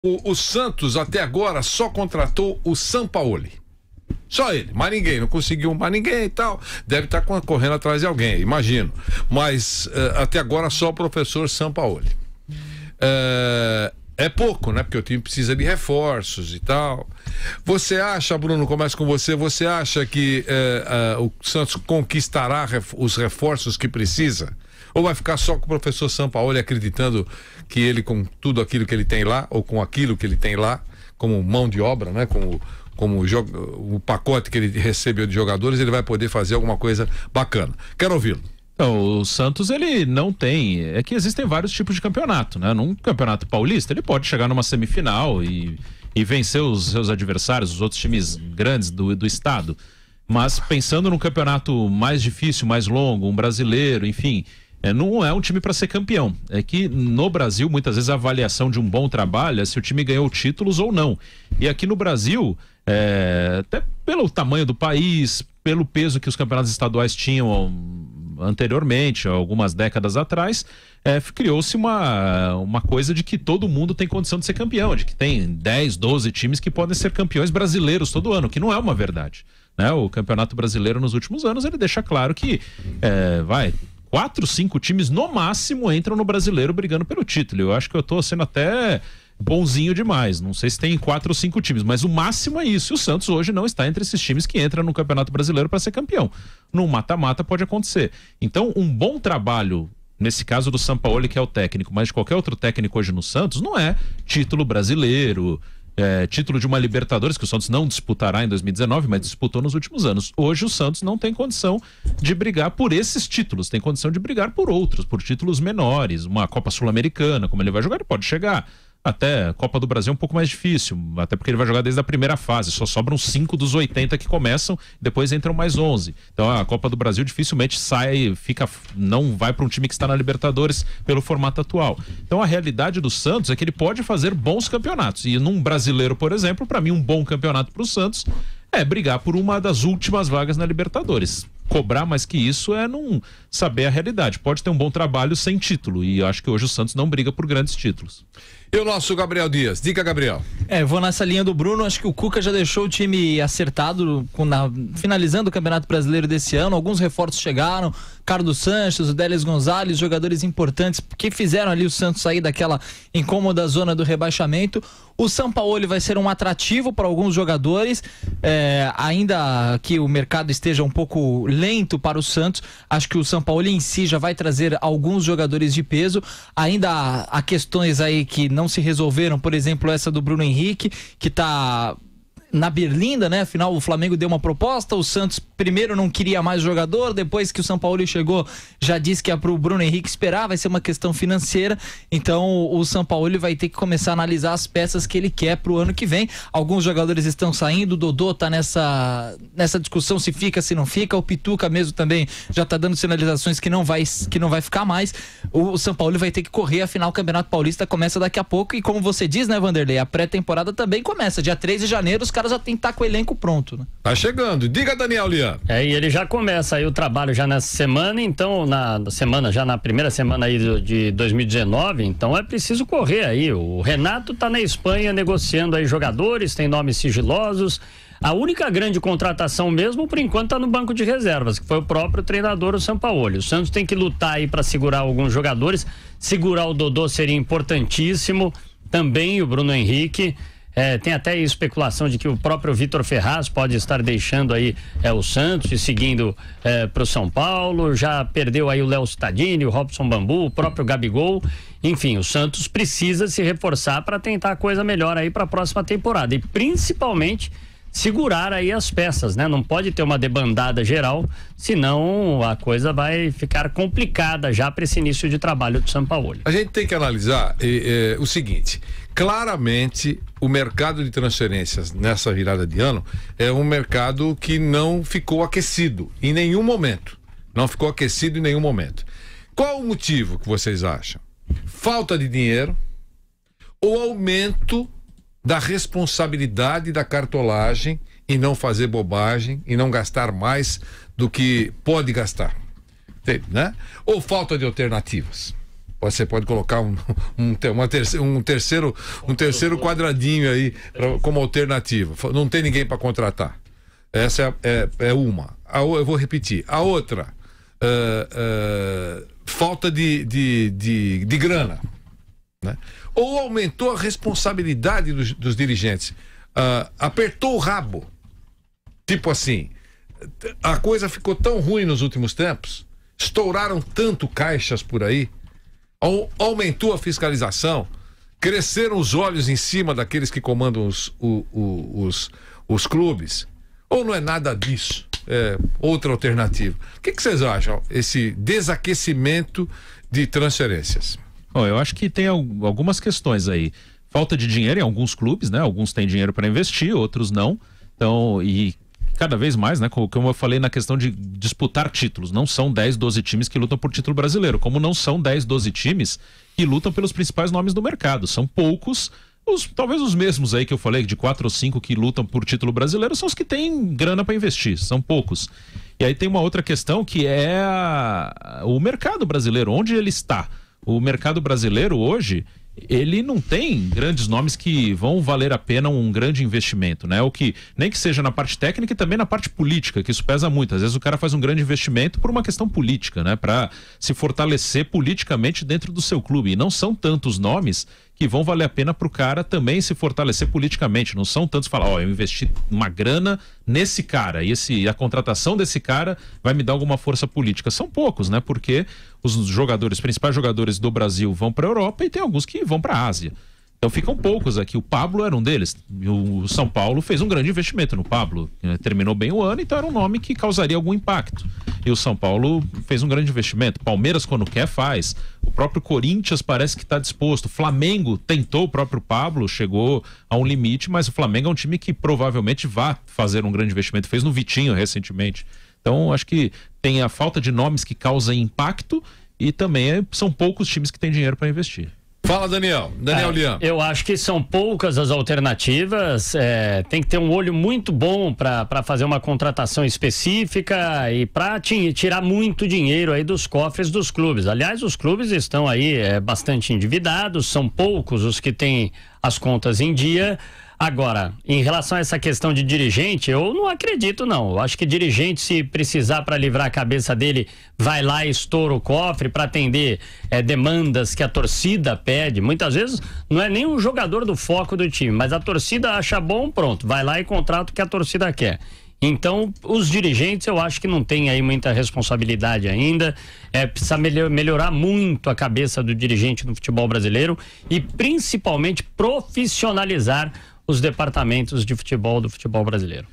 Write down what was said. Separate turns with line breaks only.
O Santos até agora só contratou o Sampaoli. Só ele, mais ninguém, não conseguiu mais ninguém e tal. Deve estar correndo atrás de alguém, imagino. Mas até agora só o professor Sampaoli. É pouco, né? Porque o time precisa de reforços e tal. Você acha, Bruno, começa com você, você acha que o Santos conquistará os reforços que precisa? Ou vai ficar só com o professor Sampaoli acreditando que ele, com tudo aquilo que ele tem lá, ou com aquilo que ele tem lá, como mão de obra, né? Como o pacote que ele recebeu de jogadores, ele vai poder fazer alguma coisa bacana. Quero ouvi-lo.
Então, o Santos, ele não tem... É que existem vários tipos de campeonato, né? Num campeonato paulista, ele pode chegar numa semifinal e vencer os seus adversários, os outros times grandes do estado. Mas pensando num campeonato mais difícil, mais longo, um brasileiro, enfim... não é um time para ser campeão. É que no Brasil, muitas vezes, a avaliação de um bom trabalho é se o time ganhou títulos ou não. E aqui no Brasil, até pelo tamanho do país, pelo peso que os campeonatos estaduais tinham anteriormente, algumas décadas atrás, criou-se uma coisa de que todo mundo tem condição de ser campeão, de que tem 10, 12 times que podem ser campeões brasileiros todo ano, que não é uma verdade, né? O Campeonato Brasileiro nos últimos anos, ele deixa claro que 4, 5 times no máximo entram no Brasileiro brigando pelo título. Eu acho que eu tô sendo até bonzinho demais. Não sei se tem 4 ou 5 times, mas o máximo é isso. E o Santos hoje não está entre esses times que entram no Campeonato Brasileiro para ser campeão. No mata-mata pode acontecer. Então, um bom trabalho, nesse caso do Sampaoli, que é o técnico, mas de qualquer outro técnico hoje no Santos, não é título brasileiro, título de uma Libertadores, que o Santos não disputará em 2019, mas disputou nos últimos anos. Hoje o Santos não tem condição de brigar por esses títulos, tem condição de brigar por outros, por títulos menores, uma Copa Sul-Americana, como ele vai jogar, ele pode chegar. Até a Copa do Brasil é um pouco mais difícil, até porque ele vai jogar desde a primeira fase, só sobram 5 dos 80 que começam, depois entram mais 11. Então a Copa do Brasil dificilmente não vai para um time que está na Libertadores pelo formato atual. Então a realidade do Santos é que ele pode fazer bons campeonatos, e num brasileiro, por exemplo, para mim um bom campeonato para o Santos é brigar por uma das últimas vagas na Libertadores. Cobrar mais que isso é não saber a realidade. Pode ter um bom trabalho sem título, e eu acho que hoje o Santos não briga por grandes títulos.
E o nosso Gabriel Dias? Diga, Gabriel.
Vou nessa linha do Bruno. Acho que o Cuca já deixou o time acertado finalizando o Campeonato Brasileiro desse ano. Alguns reforços chegaram, Carlos Sanches, o Délis Gonzalez, jogadores importantes que fizeram ali o Santos sair daquela incômoda zona do rebaixamento. O Sampaoli vai ser um atrativo para alguns jogadores, ainda que o mercado esteja um pouco lento para o Santos. Acho que o Sampaoli em si já vai trazer alguns jogadores de peso. Ainda há questões aí que não se resolveram, por exemplo, essa do Bruno Henrique, que está na berlinda, né? Afinal, o Flamengo deu uma proposta, o Santos primeiro não queria mais jogador, depois que o Sampaoli chegou, já disse que é pro Bruno Henrique esperar, vai ser uma questão financeira, então o Sampaoli vai ter que começar a analisar as peças que ele quer pro ano que vem. Alguns jogadores estão saindo, o Dodô tá nessa discussão se fica, se não fica, o Pituca mesmo também já tá dando sinalizações que não vai ficar mais. O Sampaoli vai ter que correr, afinal o Campeonato Paulista começa daqui a pouco, e como você diz, né, Vanderlei, a pré-temporada também começa, dia 3 de janeiro, os caras já tem que estar com o elenco pronto, né?
Tá chegando. Diga, Daniel Lian.
E ele já começa aí o trabalho já nessa semana, então na primeira semana aí de 2019, então é preciso correr aí. O Renato tá na Espanha negociando aí jogadores, tem nomes sigilosos. A única grande contratação mesmo, por enquanto, tá no banco de reservas, que foi o próprio treinador, o Sampaoli. O Santos tem que lutar aí para segurar alguns jogadores. Segurar o Dodô seria importantíssimo. Também o Bruno Henrique. Tem até especulação de que o próprio Vitor Ferraz pode estar deixando aí o Santos e seguindo para o São Paulo. Já perdeu aí o Léo Cittadini, o Robson Bambu, o próprio Gabigol. Enfim, o Santos precisa se reforçar para tentar a coisa melhor aí para a próxima temporada, e principalmente segurar aí as peças, né? Não pode ter uma debandada geral, senão a coisa vai ficar complicada já para esse início de trabalho do Sampaoli.
A gente tem que analisar o seguinte: claramente o mercado de transferências nessa virada de ano é um mercado que não ficou aquecido em nenhum momento. Não ficou aquecido em nenhum momento. Qual o motivo que vocês acham? Falta de dinheiro ou aumento da responsabilidade da cartolagem e não fazer bobagem e não gastar mais do que pode gastar, né? Ou falta de alternativas? Você pode colocar um terceiro quadradinho aí como alternativa. Não tem ninguém para contratar. Essa é uma. Eu vou repetir. A outra, falta de grana, né? Ou aumentou a responsabilidade dos dirigentes, apertou o rabo. Tipo assim, a coisa ficou tão ruim nos últimos tempos, estouraram tanto caixas por aí, aumentou a fiscalização, cresceram os olhos em cima daqueles que comandam os clubes, ou não é nada disso? É outra alternativa. O que vocês acham? Esse desaquecimento de transferências.
Bom, eu acho que tem algumas questões aí. Falta de dinheiro em alguns clubes, né? Alguns têm dinheiro para investir, outros não. Então, e cada vez mais, né? Como eu falei na questão de disputar títulos, não são 10, 12 times que lutam por título brasileiro, como não são 10, 12 times que lutam pelos principais nomes do mercado. São poucos, talvez os mesmos aí que eu falei, de 4 ou 5 que lutam por título brasileiro, são os que têm grana para investir, são poucos. E aí tem uma outra questão que é o mercado brasileiro, onde ele está. O mercado brasileiro hoje, ele não tem grandes nomes que vão valer a pena um grande investimento, né? O que, nem que seja na parte técnica e também na parte política, que isso pesa muito. Às vezes o cara faz um grande investimento por uma questão política, né? Para se fortalecer politicamente dentro do seu clube. E não são tantos nomes que vão valer a pena para o cara também se fortalecer politicamente. Não são tantos falar, eu investi uma grana nesse cara e a contratação desse cara vai me dar alguma força política. São poucos, né? Porque os principais jogadores do Brasil vão para a Europa e tem alguns que vão para a Ásia. Então ficam poucos aqui. O Pablo era um deles. O São Paulo fez um grande investimento no Pablo. Terminou bem o ano, então era um nome que causaria algum impacto. E o São Paulo fez um grande investimento. Palmeiras, quando quer, faz. O próprio Corinthians parece que está disposto. O Flamengo tentou o próprio Pablo, chegou a um limite, mas o Flamengo é um time que provavelmente vai fazer um grande investimento. Fez no Vitinho recentemente. Então, acho que tem a falta de nomes que causam impacto e também são poucos times que têm dinheiro para investir.
Fala, Daniel Lian.
Eu acho que são poucas as alternativas, tem que ter um olho muito bom para fazer uma contratação específica e para tirar muito dinheiro aí dos cofres dos clubes. Aliás, os clubes estão aí bastante endividados, são poucos os que têm as contas em dia. Agora, em relação a essa questão de dirigente, eu não acredito não. Eu acho que dirigente, se precisar para livrar a cabeça dele, vai lá e estoura o cofre para atender demandas que a torcida pede. Muitas vezes não é nem um jogador do foco do time, mas a torcida acha bom, pronto, vai lá e contrata o que a torcida quer. Então, os dirigentes eu acho que não tem aí muita responsabilidade ainda, precisa melhorar muito a cabeça do dirigente no futebol brasileiro e principalmente profissionalizar os departamentos de futebol do futebol brasileiro.